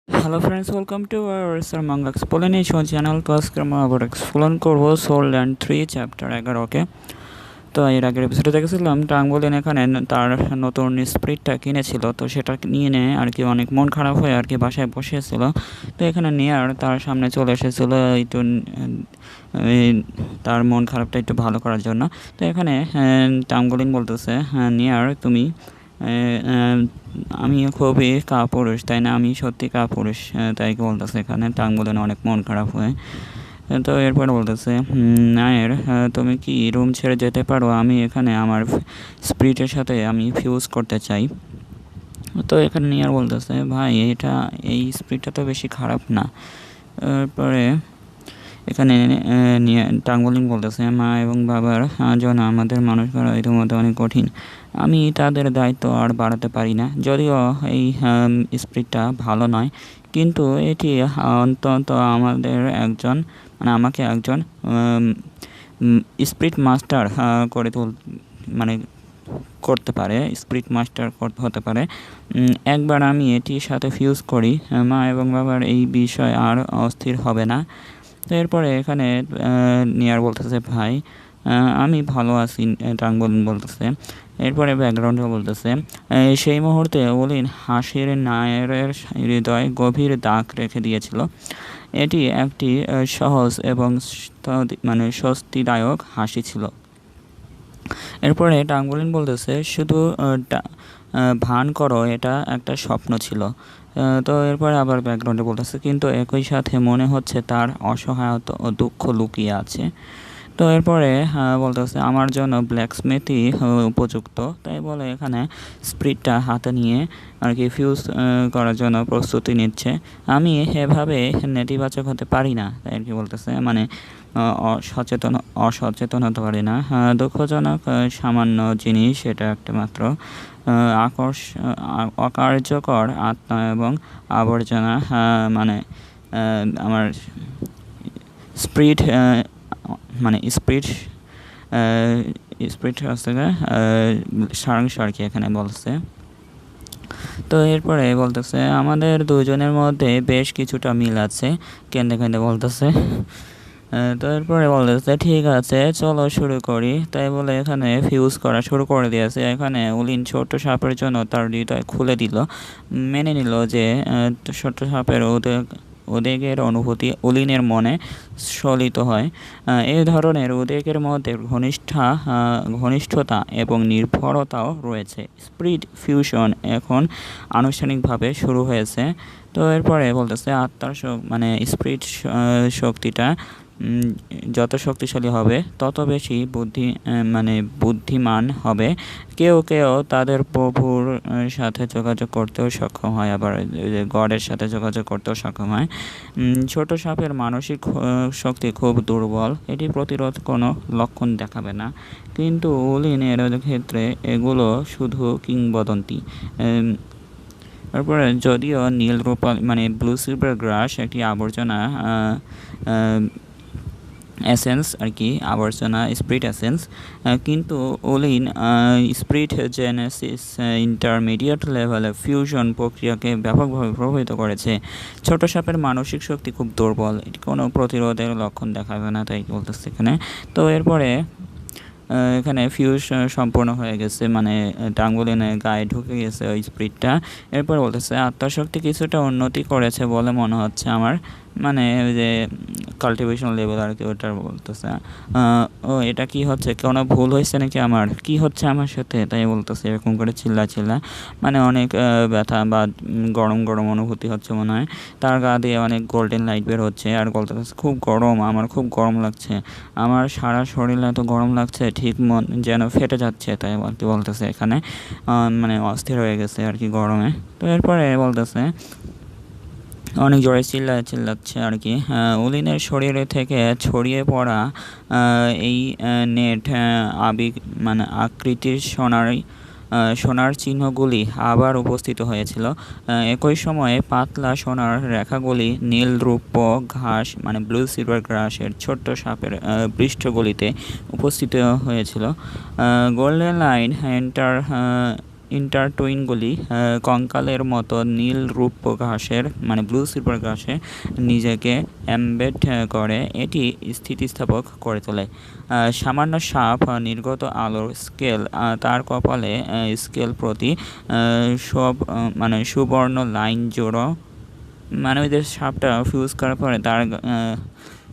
Hello friends, welcome to our Sir Manga Explanation channel. তো আজকে আমরা আবার এক্সপ্লেন করবো সোল ল্যান্ড 3 চ্যাপ্টার 11 ওকে। তো এর আগের এপিসোডে দেখেছিলাম টাঙ্গলিন এখানে তার নতুন স্প্রিটটা কিনেছিল, তো সেটা নিয়ে নিয়ে আর কি অনেক মন খারাপ হয়ে আর কি বাসায় বসেছিল। তো এখানে নিয়ার তার সামনে চলে এসেছিল একটু তার মন খারাপটা একটু ভালো করার জন্য। তো এখানে টাঙ্গলিন বলতেছে, নিয়ার তুমি আমি খুবই কাপুরুষ, তাই না? আমি সত্যি কাপুরুষ, তাই বলতেছে এখানে টাঙ্গলিন অনেক মন খারাপ হয়ে। তো এরপর বলতেছে, নায়ের তুমি কি রুম ছেড়ে যেতে পারো? আমি এখানে আমার স্পিরিটের সাথে আমি ফিউজ করতে চাই। তো এখানে নিয়ার বলতেছে, ভাই এই স্পিরিটটা তো বেশি খারাপ না। এরপরে এখানে টাঙ্গলিং বলতেছে, মা এবং বাবার জন্য আমাদের মানুষ করা ইতিমধ্যে অনেক কঠিন। আমি তাদের দায়িত্ব আর বাড়াতে পারি না। যদিও এই স্পিরিটটা ভালো নয়, কিন্তু এটি অন্তত আমাকে একজন স্পিরিট মাস্টার মানে করতে পারে, স্পিরিট মাস্টার হতে পারে। একবার আমি এটির সাথে ফিউজ করি, মা এবং বাবার এই বিষয় আর অস্থির হবে না। তো এরপরে এখানে নিয়ার বলতেছে, ভাই আমি ভালো আছি, টাঙ্গলিন বলতেছে। এরপরে ব্যাকগ্রাউন্ডে বলতেছে, সেই মুহূর্তে ওলিন হাসির নায়ের হৃদয়ে গভীর দাগ রেখে দিয়েছিল। এটি একটি সহজ এবং স্বস্তিদায়ক হাসি ছিল। এরপরে টাঙ্গলিন বলতেছে, শুধু ভান করো এটা একটা স্বপ্ন ছিল। তো এরপরে আবার ব্যাকগ্রাউন্ডে বলতেছে, কিন্তু একই সাথে মনে হচ্ছে তার অসহায়তা ও দুঃখ লুকিয়ে আছে। তো এরপরে বলতেছে, আমার জন্য ব্ল্যাকস্মিথই উপযুক্ত। তাই বলে এখানে স্পিরিটটা হাতে নিয়ে আর কি ফিউজ করার জন্য প্রস্তুতি নিচ্ছে। আমি এভাবে নেতিবাচক হতে পারি না, তাই আর কি বলতেছে, মানে অসচেতন হতে পারি না। দুঃখজনক সামান্য জিনিস, এটা একটা মাত্র অকার্যকর আত্মা এবং আবর্জনা, মানে আমার স্পিরিট স্পিরিট থেকে সারাংশ আর কি এখানে বলছে। তো এরপরে বলতেছে, আমাদের দুজনের মধ্যে বেশ কিছুটা মিল আছে, কেন্দে কেন্দে বলতেছে। তো এরপরে বলতেছে, ঠিক আছে চলো শুরু করি। তাই বলে এখানে ফিউজ করা শুরু করে দিয়েছে। এখানে উলিন ছোট্ট সাপের জন্য তার হৃদয় খুলে দিল, মেনে নিল যে ছোট্ট সাপের উদ্বেগের অনুভূতি উলিনের মনে স্ফলিত হয়। এই ধরনের উদ্বেগের মধ্যে ঘনিষ্ঠতা এবং নির্ভরতাও রয়েছে। স্পিরিট ফিউশন এখন আনুষ্ঠানিকভাবে শুরু হয়েছে। তো এরপরে বলতেছে, আত্মার স্পিরিট শক্তিটা যত শক্তিশালী হবে তত বেশি বুদ্ধিমান হবে। কেউ কেউ তাদের প্রভুর সাথে যোগাযোগ করতেও সক্ষম হয়, আবার গডের সাথে যোগাযোগ করতেও সক্ষম হয়। ছোট সাপের মানসিক শক্তি খুব দুর্বল, এটি প্রতিরোধ কোনো লক্ষণ দেখাবে না। কিন্তু উলিনের ক্ষেত্রে এগুলো শুধু কিংবদন্তি। তারপরে যদিও নীল রূপাল ব্লু সিলভার গ্রাস একটি আবর্জনা এসেন্স আর কি, আবর্জনা স্পিরিট এসেন্স, কিন্তু ওলিন স্পিরিট জেনেসিস ইন্টারমিডিয়েট লেভেলে ফিউশন প্রক্রিয়াকে ব্যাপকভাবে প্রভাবিত করেছে। ছোট সাপের মানসিক শক্তি খুব দুর্বল, এটি কোনো প্রতিরোধের লক্ষণ দেখাবে না, তাই বলতেছে এখানে। তো এরপরে এখানে ফিউজ সম্পূর্ণ হয়ে গেছে, টাঙ্গুলিনের গায়ে ঢুকে গেছে ওই স্পিরিটটা। এরপর বলতেছে, আত্মাশক্তি কিছুটা উন্নতি করেছে বলে মনে হচ্ছে আমার, ওই যে কাল্টিভেশন লেভেল আর কি, ওটার বলতেছে। এটা কি হচ্ছে, কোনো ভুল হয়েছে নাকি, আমার কি হচ্ছে আমার সাথে, তাই বলতেছে এরকম করে চিল্লা অনেক ব্যথা বা গরম গরম অনুভূতি হচ্ছে মনে হয়। তার গা দিয়ে অনেক গোল্ডেন লাইট বের হচ্ছে আর বলতেছে, খুব গরম, আমার খুব গরম লাগছে, আমার সারা শরীর এত গরম লাগছে, ঠিক যেন ফেটে যাচ্ছে, তাই আর কি বলতেছে এখানে অস্থির হয়ে গেছে আর কি গরমে। তো এরপরে বলতেছে, অনেক জোরে চিল্লাচ্ছে আর কি। উলিনের শরীরে থেকে ছড়িয়ে পড়া এই নেট আকৃতির সোনার চিহ্নগুলি আবার উপস্থিত হয়েছিল। একই সময়ে পাতলা সোনার রেখাগুলি নীল রূপ ঘাস ব্লু সিলভার গ্রাসের ছোট্ট সাপের পৃষ্ঠগুলিতে উপস্থিত হয়েছিল। গোল্ডেন লাইন ইন্টারটুইনগুলি কঙ্কালের মতো নীল রূপ ঘাসের মানে ব্লু সিলভার ঘাসে নিজেকে এমবেড করে এটি স্থিতিস্থাপক করে তোলে। সামান্য সাপ নির্গত আলোর স্কেল তার কপালে স্কেল প্রতি সব মানে সুবর্ণ লাইন জোড়ো মানে ওই যে সাপটা ফিউজ করার পরে তার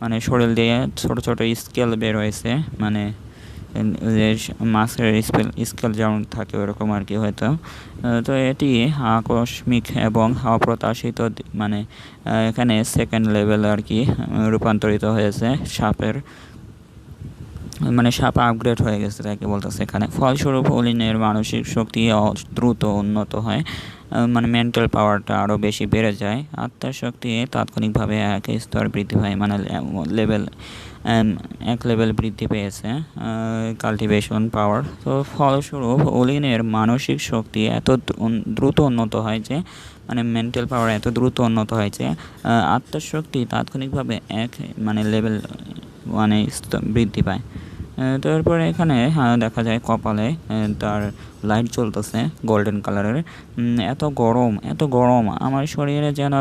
মানে শরীর দিয়ে ছোট ছোট স্কেল বের হয়েছে মানে যে মাছের স্কেল যেমন থাকে ওরকম আর কি হয়তো। তো এটি আকস্মিক এবং অপ্রত্যাশিত মানে এখানে সেকেন্ড লেভেল আর কি রূপান্তরিত হয়েছে সাপের মানে সাপ আপগ্রেড হয়ে গেছে তাকে বলতেছে এখানে। ফলস্বরূপ ওলিনের মানসিক শক্তি দ্রুত উন্নত হয় মানে মেন্টাল পাওয়ারটা আরও বেশি বেড়ে যায়। আত্মার শক্তি তাৎক্ষণিকভাবে এক স্তর বৃদ্ধি পায় মানে লেভেল এক লেভেল বৃদ্ধি পেয়েছে কাল্টিভেশন পাওয়ার। তো ফলস্বরূপ ওলিনের মানসিক শক্তি এত দ্রুত উন্নত হয় যে মানে মেন্টাল পাওয়ার এত দ্রুত উন্নত হয় যে আত্মার শক্তি তাৎক্ষণিকভাবে এক মানে লেভেল মানে বৃদ্ধি পায়। তারপরে এখানে দেখা যায় কপালে তার লাইট জ্বলতেছে গোল্ডেন কালারের। এত গরম আমার শরীরে যেন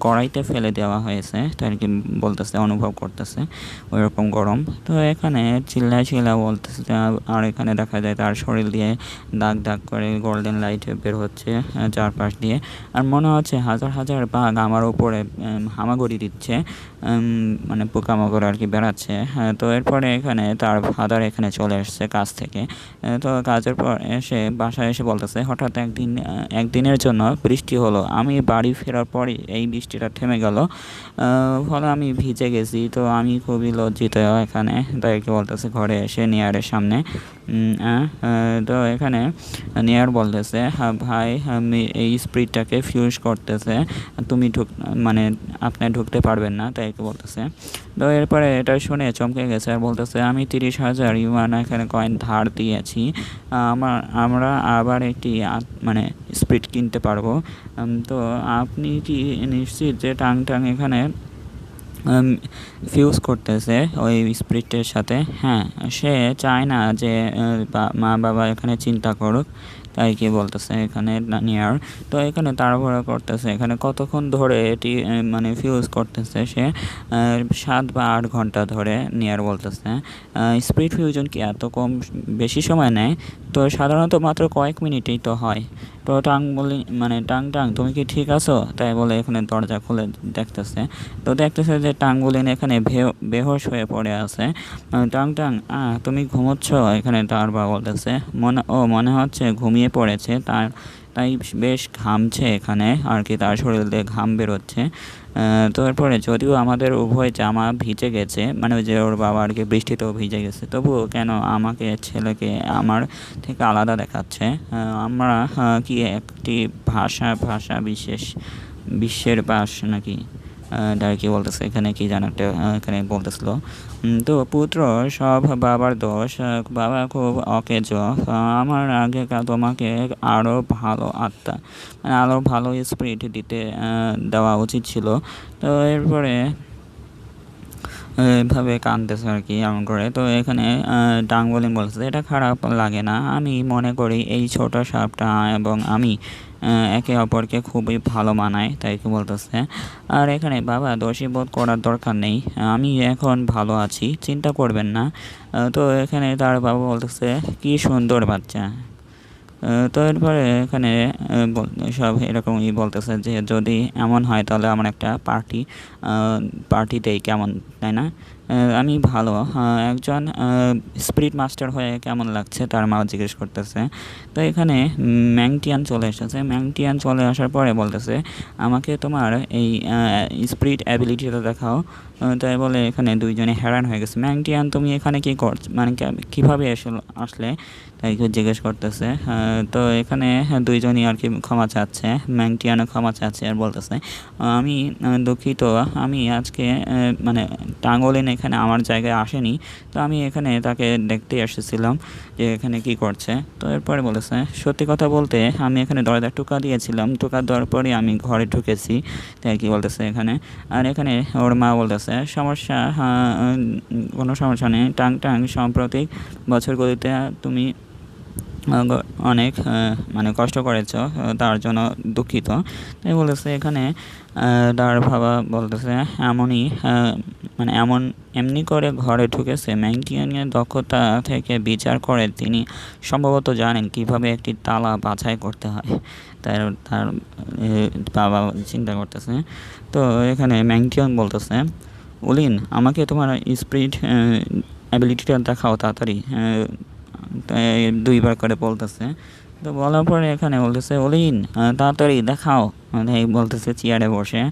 কড়াইতে ফেলে দেওয়া হয়েছে তাই কি বলতেছে, অনুভব করতেছে ওইরকম গরম। তো এখানে চিল্লা বলতেছে আর এখানে দেখা যায় তার শরীর দিয়ে দাগ দাগ করে গোল্ডেন লাইট বের হচ্ছে চারপাশ দিয়ে। আর মনে হচ্ছে হাজার হাজার বাঘ আমার উপরে হামাগুড়ি দিচ্ছে মানে পোকামাকড় আর কি বেড়াচ্ছে। তো এরপরে এখানে তার ফাদার এখানে চলে আসছে কাজ থেকে। তো কাজের পর এসে বাসায় এসে বলতেছে হঠাৎ একদিনের জন্য বৃষ্টি হলো, আমি বাড়ি ফেরার পরই এই বৃষ্টিটা থেমে গেল, ফলে আমি ভিজে গেছি। তো আমি খুবই লজ্জিত এখানে, তাই কি বলতেছে ঘরে এসে নিয়ারের সামনে। তো এখানে নিয়ার বলতেছে ভাই আমি এই স্পিরিটটাকে ফিউজ করতেছে, তুমি মানে আপনি ঢুকতে পারবেন না, তাই কি বলতেছে। তো এরপরে এটা শুনে চমকে গেছে আর বলতেছে আমি 30,000 ইউয়ান এখানে কয়েন ধার দিয়েছি, আমরা আবার একটি মানে স্পিরিট কিনতে পারবো। তো আপনি কি নিশ্চিত যে টাং এখানে ফিউজ করতেছে ওই স্পিরিটের সাথে? হ্যাঁ, সে চায় না যে মা বাবা এখানে চিন্তা করুক, তাই কি বলতেছে এখানে নিয়ার। তো এখানে তাড়াহুড়া করতেছে, এখানে কতক্ষণ ধরে এটি মানে ফিউজ করতেছে সে 7 বা 8 ঘন্টা ধরে নিয়ার বলতেছে। স্পিরিট ফিউশন কি এত বেশি সময় নেয়? তো সাধারণত মাত্র কয়েক মিনিটেই তো হয়। তো টাং তুমি কি ঠিক আছো? তাই বলে এখানে দরজা খুলে দেখতেছে, তো দেখতেছে যে টাঙ্গুলিন এখানে বেহোশ হয়ে পড়ে আছে। টাং তুমি ঘুমোচ্ছ? এখানে তার বা বলতেছে মনে হচ্ছে ঘুমিয়ে পড়েছে, তাই বেশ ঘামছে এখানে আর কি, তার শরীর দিয়ে ঘাম বেরোচ্ছে। তো এরপরে যদিও আমাদের উভয় জামা ভিজে গেছে, মানে ওই যে ওর বাবা আর কি বৃষ্টিতেও ভিজে গেছে, তবুও কেন আমাকে ছেলেকে আমার থেকে আলাদা দেখাচ্ছে? আমরা কি একটি ভাষা বিশ্বের বাস নাকি? কি বলতেছে এখানে কি জানো একটা এখানে বলতেছিল। তো পুত্র সব বাবার দোষ, বাবা খুব অকেজ, আমার আগে তোমাকে আরও ভালো আত্মা মানে আরও ভালো স্পিরিট দেওয়া উচিত ছিল। তো এরপরে এভাবে কাঁদতেছে আর কি এমন করে। তো এখানে ডাংবলিন বলতেছে এটা খারাপ লাগে না, আমি মনে করি এই ছোট সাপটা এবং আমি একে অপরকে খুবই ভালো মানায়, তাই কি বলতেছে। আর এখানে বাবা দোষী বোধ করার দরকার নেই, আমি এখন ভালো আছি, চিন্তা করবেন না। তো এখানে তার বাবা বলতেছে কি সুন্দর বাচ্চা। তো এরপরে এখানে সব এরকমই বলতেছে যে যদি এমন হয় তাহলে আমার একটা পার্টিতেই কেমন, তাই না? আমি ভালো একজন স্পিরিট মাস্টার হয়ে কেমন লাগছে তার মা জিজ্ঞেস করতেছে। তো এখানে ম্যাংটিয়ান চলে এসেছে, ম্যাংটিয়ান চলে আসার পরে বলতেছে আমাকে তোমার এই স্পিরিট অ্যাবিলিটিটা দেখাও। তাই বলে এখানে দুইজনে হ্যারান হয়ে গেছে। ম্যাংটিয়ান তুমি এখানে কী মানে কীভাবে আসলে, তাই জিজ্ঞেস করতেছে। তো এখানে দুইজনই আর কি ক্ষমা চাচ্ছে, ম্যাংটিয়ানও ক্ষমা চাচ্ছে আর বলতেছে আমি দুঃখিত, আমি আজকে মানে টাঙ্গলিন এখানে আমার জায়গায় আসেনি, তো আমি এখানে তাকে দেখতে এসেছিলাম যে এখানে কি করছে। তো এরপরে বলেছে সত্যি কথা বলতে আমি এখানে দরজা টোকা দিয়েছিলাম, টোকা দেওয়ার পরে আমি ঘরে ঢুকেছি, তাই কি বলতেছে এখানে। আর এখানে ওর মা বলতেছে কোনো সমস্যা নেই টাং, সাম্প্রতিক বছরগুলিতে তুমি অনেক মানে কষ্ট করেছ, তার জন্য দুঃখিত। তাই বলেছে এখানে তার বাবা বলতেছে এমনই মানে এমনি করে ঘরে ঢুকেছে। ম্যাংটিয়ানের দক্ষতা থেকে বিচার করে তিনি সম্ভবত জানেন কিভাবে একটি তালা বাছাই করতে হয়। তার তার বাবা চিন্তা করতেছে। তো এখানে ম্যাংটিয়ান বলতেছে, ওলিন আমাকে তোমার স্পিরিট অ্যাবিলিটিটা দেখাও তাড়াতাড়ি। দুইবার করে বলতেছে। তো বলার পরে এখানে বলতেছে, ওলিন তাড়াতাড়ি দেখাও। মানে বলতেছে চেয়ারে বসে,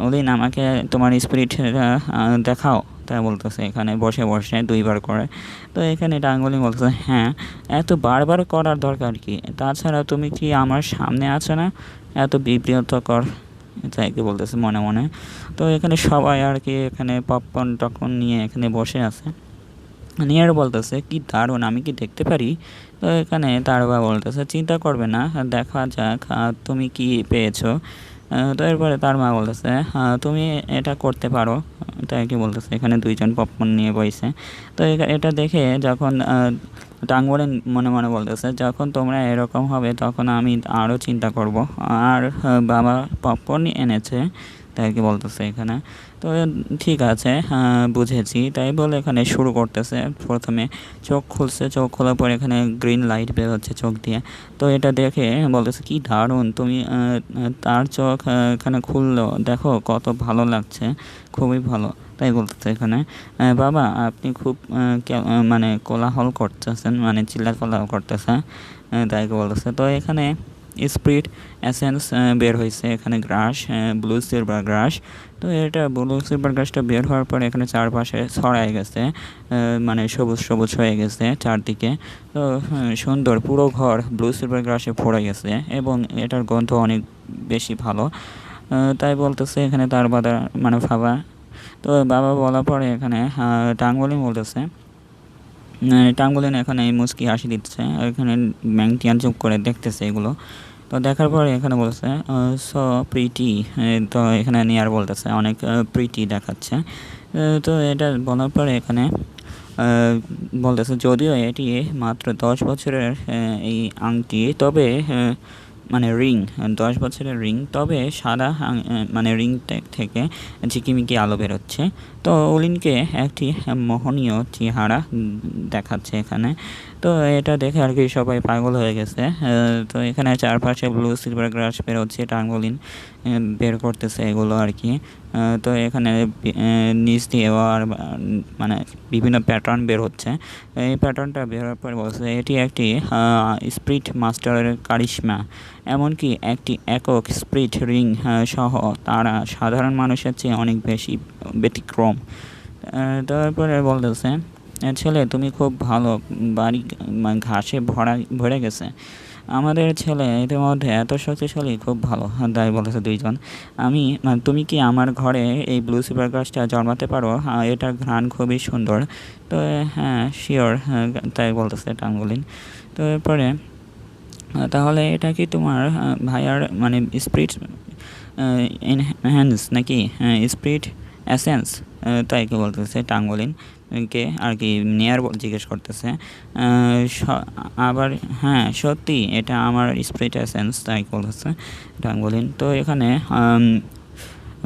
ওলিন আমাকে তোমার স্পিরিট দেখাও। তাই বলতেছে এখানে বসে বসে দুইবার করে। তো এখানে টাঙ্গুলি বলতেছে, হ্যাঁ এত বারবার করার দরকার কি? তাছাড়া তুমি কি আমার সামনে আছো না? এত বিব্রতকর। তাই কি বলতেছে মনে মনে। তো এখানে সবাই আর কি এখানে পপকর্ন টপকর্ন নিয়ে এখানে বসে আছে। নিয়ার বলতেছে, কি দারুণ, আমি কি দেখতে পারি? তো এখানে তার বাবা বলতেছে, চিন্তা করবে না, দেখা যাক তুমি কি পেয়েছো। তো এরপরে তার মা বলতেছে, তুমি এটা করতে পারো। তাই কি বলতেছে এখানে দুইজন পপকর্ন নিয়ে বইছে। তো এটা দেখে যখন টাঙ্গুয়ারিন মনে মনে বলতেছে, যখন তোমরা এরকম হবে তখন আমি আরও চিন্তা করব। আর বাবা পপকর্ন এনেছে। তাই কি বলতেছে এখানে। তো ঠিক আছে, বুঝেছি। তাই বলে এখানে শুরু করতেছে। প্রথমে চোখ খুলছে, চোখ খোলার পর এখানে গ্রিন লাইট বের হচ্ছে চোখ দিয়ে। তো এটা দেখে বলতেছে, কি দারুণ, তুমি তার চোখ এখানে খুললো, দেখো কত ভালো লাগছে, খুবই ভালো। তাই বলতেছে এখানে, বাবা আপনি খুব মানে কোলাহল করতেছেন, মানে চিল্লাফাল্লা করতেছে। তাই বলতেছে। তো এখানে স্পিরিট এসেন্স বের হয়েছে, এখানে গ্রাস, ব্লু সিলভার গ্রাস। তো এটা ব্লু সিলভার গ্রাসটা বের হওয়ার পরে এখানে চারপাশে ছড়াই গেছে, মানে সবুজ সবুজ হয়ে গেছে চারদিকে। তো সুন্দর, পুরো ঘর ব্লু সিলভার গ্রাসে ভরে গেছে এবং এটার গন্ধ অনেক বেশি ভালো। তাই বলতেছে এখানে তার বাবা, মানে বাবা। তো বাবা বলার পরে এখানে টাঙ্গুলিন বলতেছে, টাঙ্গুলিন এখানে মুচকি হাসি দিচ্ছে। এখানে ম্যাংটিয়ান চুপ করে দেখতেছে এগুলো। তো দেখার পরে এখানে বলছে, সো প্রিটি। তো এখানে নিয়ার বলতেছে অনেক প্রিটি দেখাচ্ছে। তো এটা বলার পরে এখানে বলতেছে, যদিও এটি মাত্র 10 বছরের এই আংটি, তবে মানে রিং, 10 বছরের রিং, তবে সাদা মানে রিং থেকে ঝিকিমিকি আলো বেরোচ্ছে। তো ওলিনকে একটি মোহনীয় চেহারা দেখাচ্ছে এখানে। তো এটা দেখে আর কি সবাই পাগল হয়ে গেছে। তো এখানে চারপাশে ব্লু সিলভার গ্রাস বেরোচ্ছে, টাঙ্গুলিন বের করতেছে এগুলো আর কি। তো এখানে নিচ দিয়েও আর মানে বিভিন্ন প্যাটার্ন বের হচ্ছে। এই প্যাটার্নটা বের হওয়ার পর বলছে, এটি একটি স্পিরিট মাস্টারের কারিশমা। এমনকি একটি একক স্পিরিট রিং সহ তারা সাধারণ মানুষের চেয়ে অনেক বেশি ব্যতিক্রম। তারপরে বলতেছে, ছেলে তুমি খুব ভালো, বাড়ি ঘাসে ভরে গেছে। আমাদের ছেলে ইতিমধ্যে এত শক্তিশালী, খুব ভালো। তাই বলেছে দুইজন। তুমি কি আমার ঘরে এই ব্লু সিলভার গাছটা জন্মাতে পারো? এটার ঘ্রাণ খুবই সুন্দর। তো হ্যাঁ শিওর, তাই বলতেছে টাঙ্গুলিন। তো এরপরে তাহলে এটা কি তোমার ভাইয়ার মানে স্পিরিট এনহ্যান্স নাকি স্পিরিট এসেন্স? তাই কি বলতেছে টাঙ্গুলিন কে আর কি নেয়ার জিজ্ঞেস করতেছে। আবার হ্যাঁ সত্যি এটা আমার স্পিরিট এসেন্স, তাই বলতেছে টাঙ্গুলিন। তো এখানে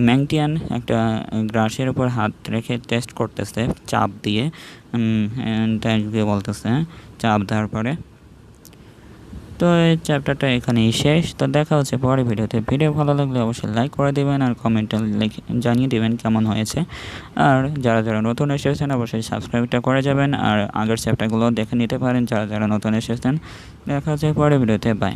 ম্যাংটিয়ান একটা গ্রাসের উপর হাত রেখে টেস্ট করতেছে চাপ দিয়ে। তাই বলতেছে চাপ দেওয়ার পরে। তো এই চ্যাপ্টারটা এখানেই শেষ। তো দেখা হচ্ছে পরের ভিডিওতে। ভিডিও ভালো লাগলে অবশ্যই লাইক করে দেবেন আর কমেন্টে জানিয়ে দেবেন কেমন হয়েছে। আর যারা যারা নতুন এসেছেন অবশ্যই সাবস্ক্রাইবটা করে যাবেন আর আগের চ্যাপ্টারগুলো দেখে নিতে পারেন যারা যারা নতুন এসেছেন। দেখা হচ্ছে পরের ভিডিওতে। বাই।